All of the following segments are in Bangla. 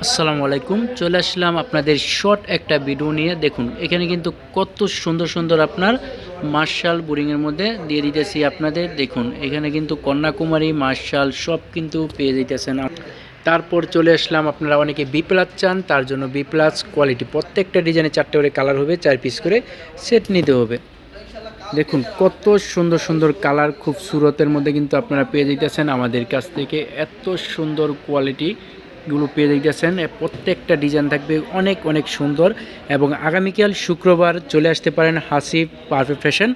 আসসালামু আলাইকুম, চলে আসলাম আপনাদের শর্ট একটা ভিডিও নিয়ে। দেখুন এখানে কিন্তু কত সুন্দর সুন্দর আপনার মার্শাল বোরিংয়ের মধ্যে দিয়ে দিতেছি আপনাদের। দেখুন এখানে কিন্তু কন্যাকুমারী মার্শাল সব কিন্তু পেয়ে দিতেছেন। তারপর চলে আসলাম, আপনারা অনেকে বি প্লাস চান, তার জন্য বি প্লাস কোয়ালিটি প্রত্যেকটা ডিজাইনে 4টে করে কালার হবে, 4 পিস করে সেট নিতে হবে। দেখুন কত সুন্দর সুন্দর কালার, খুব সুরতের মধ্যে কিন্তু আপনারা পেয়ে দিতেছেন আমাদের কাছ থেকে। এত সুন্দর কোয়ালিটিগুলো পেয়ে দিতেছেন, প্রত্যেকটা ডিজাইন থাকবে অনেক অনেক সুন্দর। এবং আগামীকাল শুক্রবার চলে আসতে পারেন হাসিব পারফেক্ট ফ্যাশন,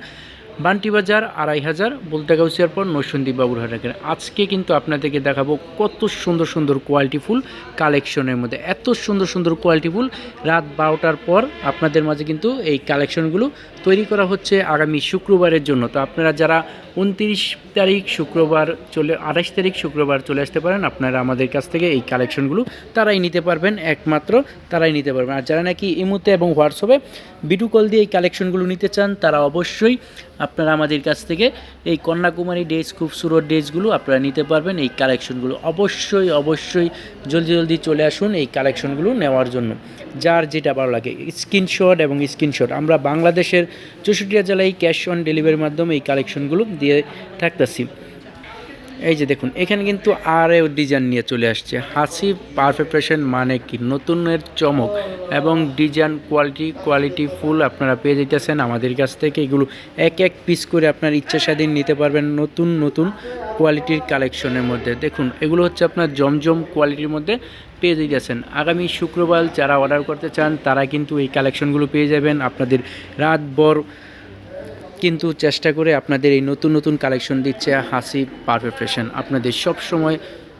বান্টি বাজার 2500 বলতেগাউসিয়ার পর নরসিংদী বাবুরহাটের। আজকে কিন্তু আপনাদেরকে দেখাবো কত সুন্দর সুন্দর কোয়ালিটিফুল কালেকশনের মধ্যে, এত সুন্দর সুন্দর কোয়ালিটিফুল। রাত 12টার পর আপনাদের মাঝে কিন্তু এই কালেকশনগুলো তৈরি করা হচ্ছে আগামী শুক্রবারের জন্য। তো আপনারা যারা 29 তারিখ শুক্রবার 28 তারিখ শুক্রবার চলে আসতে পারেন, আপনারা আমাদের কাছ থেকে এই কালেকশনগুলো তারাই নিতে পারবেন, একমাত্র তারাই নিতে পারবেন। আর যারা নাকি ইমোতে এবং হোয়াটসঅ্যাপে ভিডিও কল দিয়ে এই কালেকশনগুলো নিতে চান, তারা অবশ্যই আপনারা আমাদের কাছ থেকে এই কন্যাকুমারী ড্রেস, খুবসুরত ড্রেসগুলো আপনারা নিতে পারবেন। এই কালেকশনগুলো অবশ্যই অবশ্যই জলদি জলদি চলে আসুন এই কালেকশনগুলো নেওয়ার জন্য। যার যেটা ভালো লাগে স্ক্রিনশট আমরা বাংলাদেশের 64 জেলায় ক্যাশ অন ডেলিভারির মাধ্যমে এই কালেকশনগুলো দিয়ে থাকতেছি। এই যে দেখুন এখানে কিন্তু আরও ডিজাইন নিয়ে চলে আসছে হাসিব পারফেক্ট ফ্যাশন, মানে কি নতুনের চমক এবং ডিজাইন কোয়ালিটি ফুল আপনারা পেয়ে যেতেছেন আমাদের কাছ থেকে। এগুলো এক এক পিস করে আপনার ইচ্ছা স্বাধীন নিতে পারবেন নতুন নতুন কোয়ালিটির কালেকশনের মধ্যে। দেখুন এগুলো হচ্ছে আপনার জমজম কোয়ালিটির মধ্যে পেয়ে যেতেছেন। আগামী শুক্রবার যারা অর্ডার করতে চান তারা কিন্তু এই কালেকশনগুলো পেয়ে যাবেন। আপনাদের রাতভর কিন্তু চেষ্টা করে আপনাদের এই নতুন নতুন কালেকশন দিচ্ছে হাসিব পারফেক্ট ফ্যাশন। আপনাদের সব সময়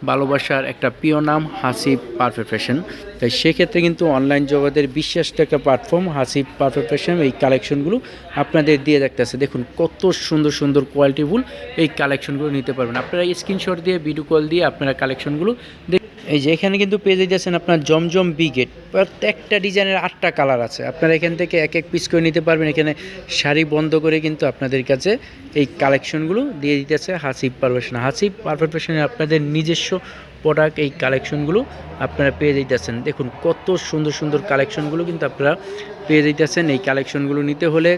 ভালোবাসার একটা প্রিয় নাম হাসিব পারফেক্ট ফ্যাশন। তাই সেক্ষেত্রে কিন্তু অনলাইন জগতের বিশ্বাসিত একটা প্ল্যাটফর্ম হাসিব পারফেক্ট ফ্যাশন এই কালেকশনগুলো আপনাদের দিয়ে দেখতেছে। দেখুন কত সুন্দর সুন্দর কোয়ালিটিফুল এই কালেকশনগুলো নিতে পারবেন। আপনারা স্ক্রিনশট দিয়ে ভিডিও কল দিয়ে আপনারা কালেকশনগুলো এই যে এখানে কিন্তু পেয়ে যাচ্ছেন আপনার জমজম বিগেট, প্রত্যেকটা ডিজাইনের 8টা কালার আছে। আপনারা এখান থেকে এক এক পিস করে নিতে পারবেন। এখানে শাড়ি বন্ধ করে কিন্তু আপনাদের কাছে এই কালেকশনগুলো দিয়ে দিতেছে Hasib perfect fashion. Hasib perfect ফ্যাশনের আপনাদের নিজস্ব প্রোডাক্ট এই কালেকশনগুলো আপনারা পেয়ে যাইতেছেন। দেখুন কত সুন্দর সুন্দর কালেকশনগুলো কিন্তু আপনারা পেয়ে যাইতেছেন। এই কালেকশনগুলো নিতে হলে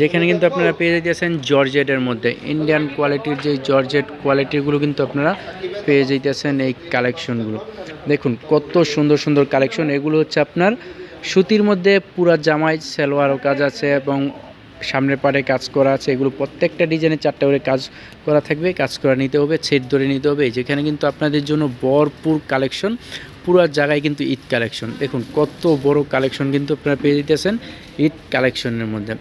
যেখানে কিন্তু আপনারা পেয়ে যাইতেছেন জর্জেটের মধ্যে ইন্ডিয়ান কোয়ালিটির যে জর্জেট কোয়ালিটিগুলো কিন্তু আপনারা পেয়ে যাইতেছেন এই কালেকশনগুলো। দেখুন কত সুন্দর সুন্দর কালেকশন। এগুলো হচ্ছে আপনার সুতির মধ্যে পুরা জামাই সালোয়ারও কাজ আছে এবং সামনের পাড়ে কাজ করা আছে। এগুলো প্রত্যেকটা ডিজাইনে 4টা করে কাজ করা থাকবে। কাজ করা নিতে হবে, সেট ধরে নিতে হবে। যেখানে কিন্তু আপনাদের জন্য ভরপুর কালেকশন, পুরো জায়গায় কিন্তু ঈদ কালেকশন। দেখুন কত বড় কালেকশন কিন্তু আপনারা পেয়ে দিতেছেন ঈদ কালেকশনের মধ্যে।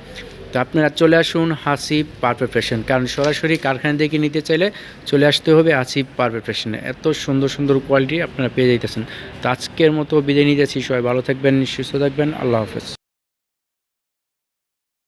তো আপনারা চলে আসুন হাসিব পারফেক্ট ফ্যাশন, কারণ সরাসরি কারখানা থেকে নিতে চাইলে চলে আসতে হবে হাসিব পারফেক্ট ফ্যাশনে। এত সুন্দর সুন্দর কোয়ালিটি আপনারা পেয়ে যাইতেছেন। তো আজকের মতো বিদায় নিতেছি, সবাই ভালো থাকবেন, সুস্থ থাকবেন, আল্লাহ হাফেজ।